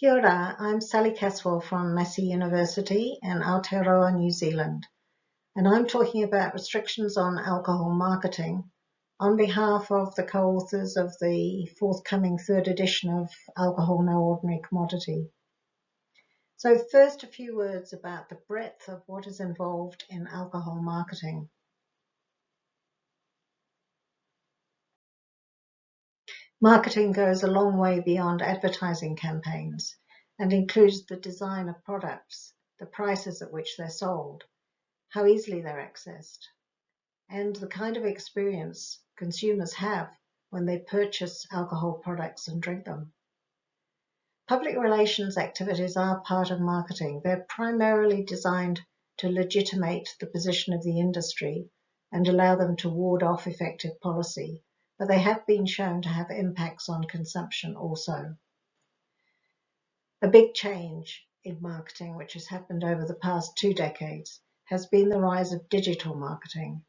Kia ora, I'm Sally Casswell from Massey University in Aotearoa, New Zealand, and I'm talking about restrictions on alcohol marketing on behalf of the co-authors of the forthcoming third edition of Alcohol No Ordinary Commodity. So first, a few words about the breadth of what is involved in alcohol marketing. Marketing goes a long way beyond advertising campaigns and includes the design of products, the prices at which they're sold, how easily they're accessed, and the kind of experience consumers have when they purchase alcohol products and drink them. Public relations activities are part of marketing. They're primarily designed to legitimate the position of the industry and allow them to ward off effective policy, but they have been shown to have impacts on consumption also. A big change in marketing, which has happened over the past 2 decades, has been the rise of digital marketing,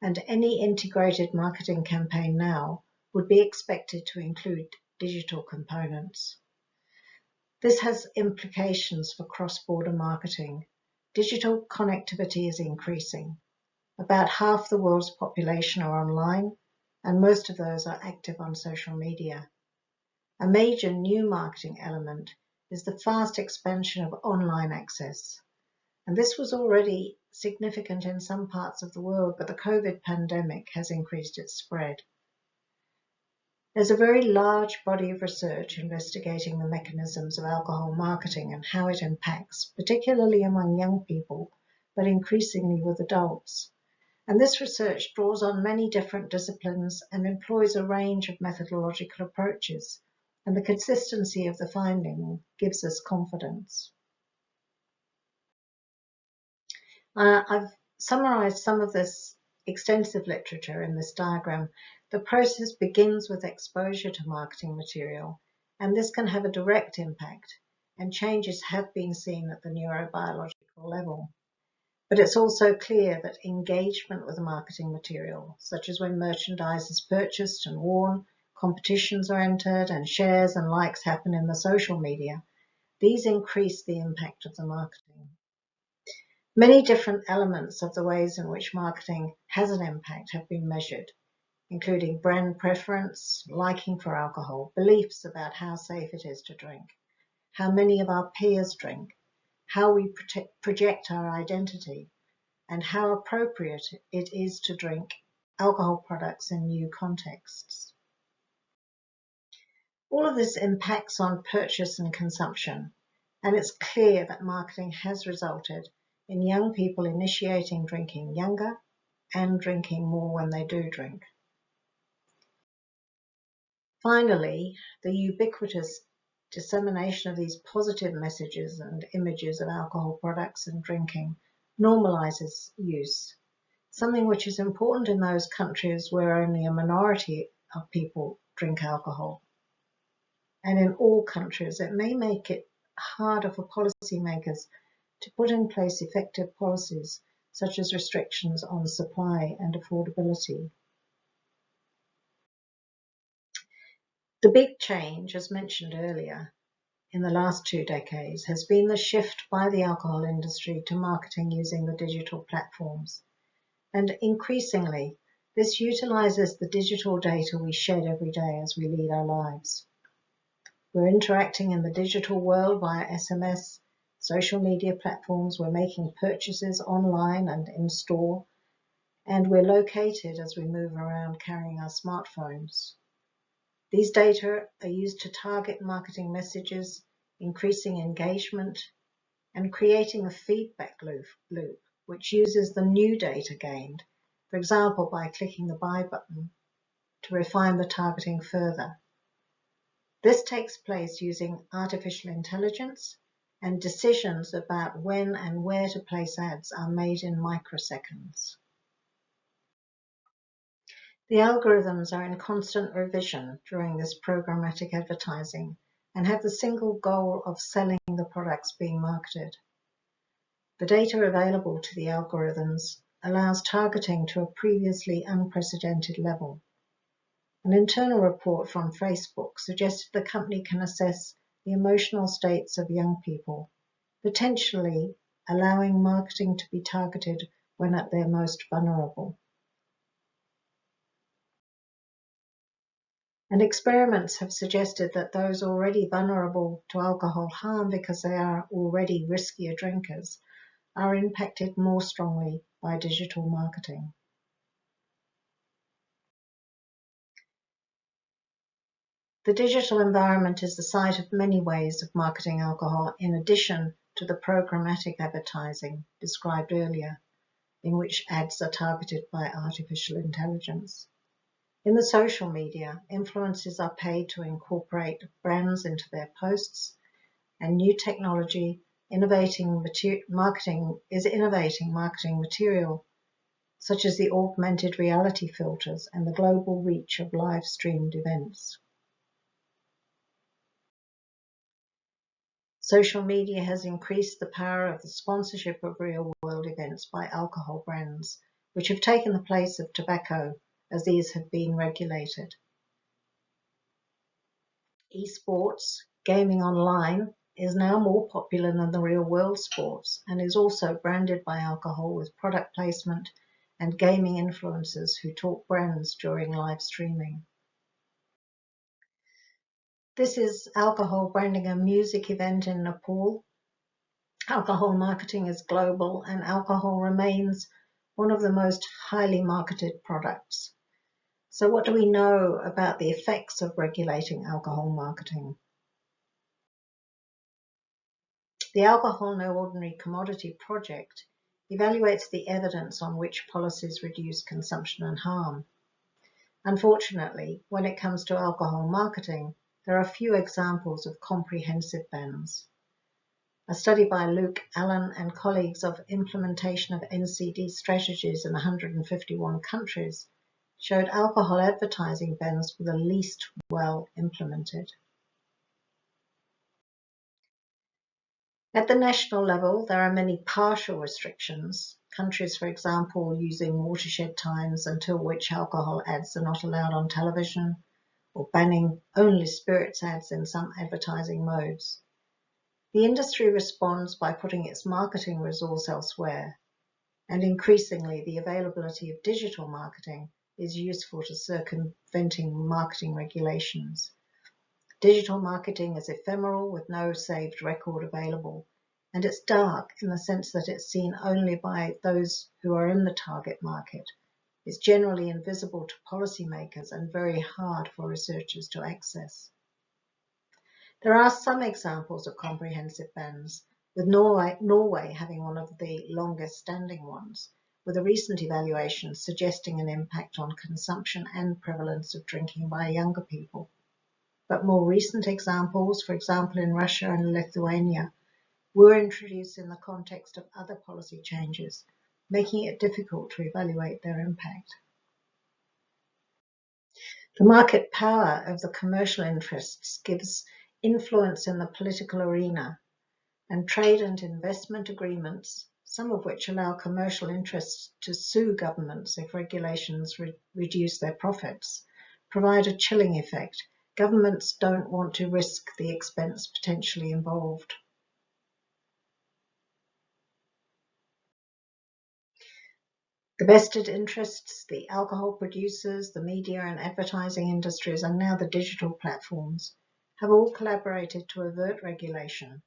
and any integrated marketing campaign now would be expected to include digital components. This has implications for cross-border marketing. Digital connectivity is increasing. About half the world's population are online, and most of those are active on social media. A major new marketing element is the fast expansion of online access. And this was already significant in some parts of the world, but the COVID pandemic has increased its spread. There's a very large body of research investigating the mechanisms of alcohol marketing and how it impacts, particularly among young people, but increasingly with adults. And this research draws on many different disciplines and employs a range of methodological approaches, and the consistency of the finding gives us confidence. I've summarized some of this extensive literature in this diagram. The process begins with exposure to marketing material, and this can have a direct impact, and changes have been seen at the neurobiological level. But it's also clear that engagement with marketing material, such as when merchandise is purchased and worn, competitions are entered, and shares and likes happen in the social media, these increase the impact of the marketing. Many different elements of the ways in which marketing has an impact have been measured, including brand preference, liking for alcohol, beliefs about how safe it is to drink, how many of our peers drink, how we project our identity, and how appropriate it is to drink alcohol products in new contexts. All of this impacts on purchase and consumption, and it's clear that marketing has resulted in young people initiating drinking younger and drinking more when they do drink. Finally, the ubiquitous dissemination of these positive messages and images of alcohol products and drinking normalizes use, something which is important in those countries where only a minority of people drink alcohol. And in all countries, it may make it harder for policymakers to put in place effective policies such as restrictions on supply and affordability. The big change, as mentioned earlier, in the last 2 decades has been the shift by the alcohol industry to marketing using the digital platforms. And increasingly, this utilizes the digital data we shed every day as we lead our lives. We're interacting in the digital world via SMS, social media platforms, we're making purchases online and in store, and we're located as we move around carrying our smartphones. These data are used to target marketing messages, increasing engagement, and creating a feedback loop, which uses the new data gained, for example, by clicking the buy button, to refine the targeting further. This takes place using artificial intelligence, and decisions about when and where to place ads are made in microseconds. The algorithms are in constant revision during this programmatic advertising and have the single goal of selling the products being marketed. The data available to the algorithms allows targeting to a previously unprecedented level. An internal report from Facebook suggested the company can assess the the emotional states of young people, potentially allowing marketing to be targeted when at their most vulnerable. And experiments have suggested that those already vulnerable to alcohol harm because they are already riskier drinkers are impacted more strongly by digital marketing. The digital environment is the site of many ways of marketing alcohol in addition to the programmatic advertising described earlier, in which ads are targeted by artificial intelligence. In the social media, influencers are paid to incorporate brands into their posts, and new technology innovating marketing material, such as the augmented reality filters and the global reach of live-streamed events. Social media has increased the power of the sponsorship of real-world events by alcohol brands, which have taken the place of tobacco as these have been regulated. Esports, gaming online, is now more popular than the real-world sports and is also branded by alcohol with product placement and gaming influencers who talk brands during live streaming. This is alcohol branding a music event in Nepal. Alcohol marketing is global and alcohol remains one of the most highly marketed products. So what do we know about the effects of regulating alcohol marketing? The Alcohol No Ordinary Commodity Project evaluates the evidence on which policies reduce consumption and harm. Unfortunately, when it comes to alcohol marketing, there are few examples of comprehensive bans. A study by Luke Allen and colleagues of implementation of NCD strategies in 151 countries showed alcohol advertising bans were the least well implemented. At the national level, there are many partial restrictions. Countries, for example, using watershed times until which alcohol ads are not allowed on television, or banning only spirits ads in some advertising modes. The industry responds by putting its marketing resource elsewhere, and increasingly the availability of digital marketing is useful to circumventing marketing regulations. Digital marketing is ephemeral with no saved record available, and it's dark in the sense that it's seen only by those who are in the target market. It's generally invisible to policymakers and very hard for researchers to access. There are some examples of comprehensive bans, with Norway having one of the longest standing ones, with a recent evaluation suggesting an impact on consumption and prevalence of drinking by younger people. But more recent examples, for example in Russia and Lithuania, were introduced in the context of other policy changes, making it difficult to evaluate their impact. The market power of the commercial interests gives influence in the political arena, and trade and investment agreements, some of which allow commercial interests to sue governments if regulations reduce their profits, provide a chilling effect. Governments don't want to risk the expense potentially involved. The vested interests, the alcohol producers, the media and advertising industries, and now the digital platforms, have all collaborated to avert regulation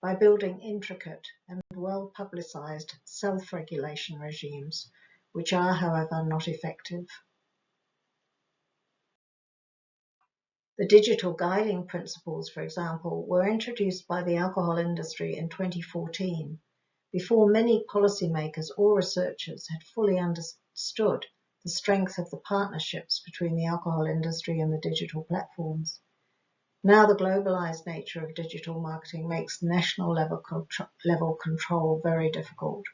by building intricate and well-publicized self-regulation regimes, which are, however, not effective. The digital guiding principles, for example, were introduced by the alcohol industry in 2014, before many policymakers or researchers had fully understood the strength of the partnerships between the alcohol industry and the digital platforms. Now the globalized nature of digital marketing makes national level control very difficult.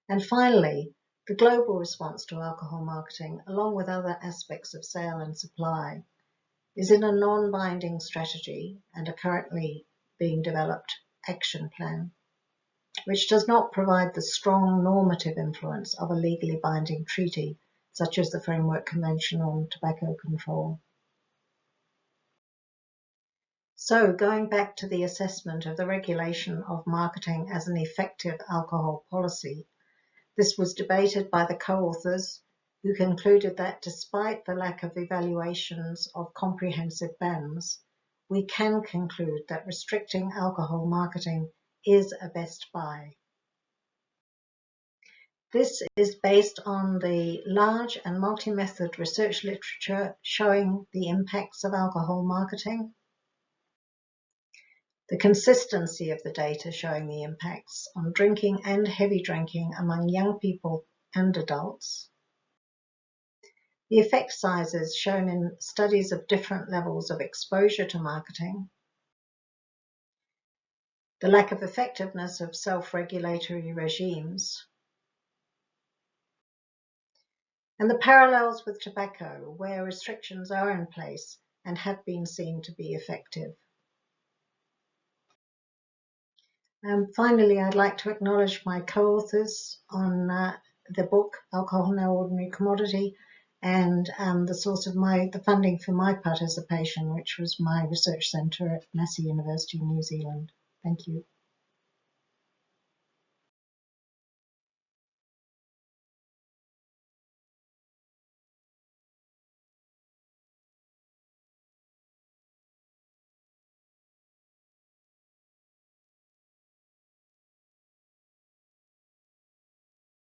And finally, the global response to alcohol marketing, along with other aspects of sale and supply, is in a non-binding strategy and a currently being developed action plan, which does not provide the strong normative influence of a legally binding treaty, such as the Framework Convention on Tobacco Control. So going back to the assessment of the regulation of marketing as an effective alcohol policy, this was debated by the co-authors, who concluded that despite the lack of evaluations of comprehensive bans, we can conclude that restricting alcohol marketing is a best buy. This is based on the large and multi-method research literature showing the impacts of alcohol marketing, the consistency of the data showing the impacts on drinking and heavy drinking among young people and adults, the effect sizes shown in studies of different levels of exposure to marketing, the lack of effectiveness of self-regulatory regimes, and the parallels with tobacco, where restrictions are in place and have been seen to be effective. Finally, I'd like to acknowledge my co-authors on the book, Alcohol No Ordinary Commodity, and the source of the funding for my participation, which was my research centre at Massey University in New Zealand. Thank you.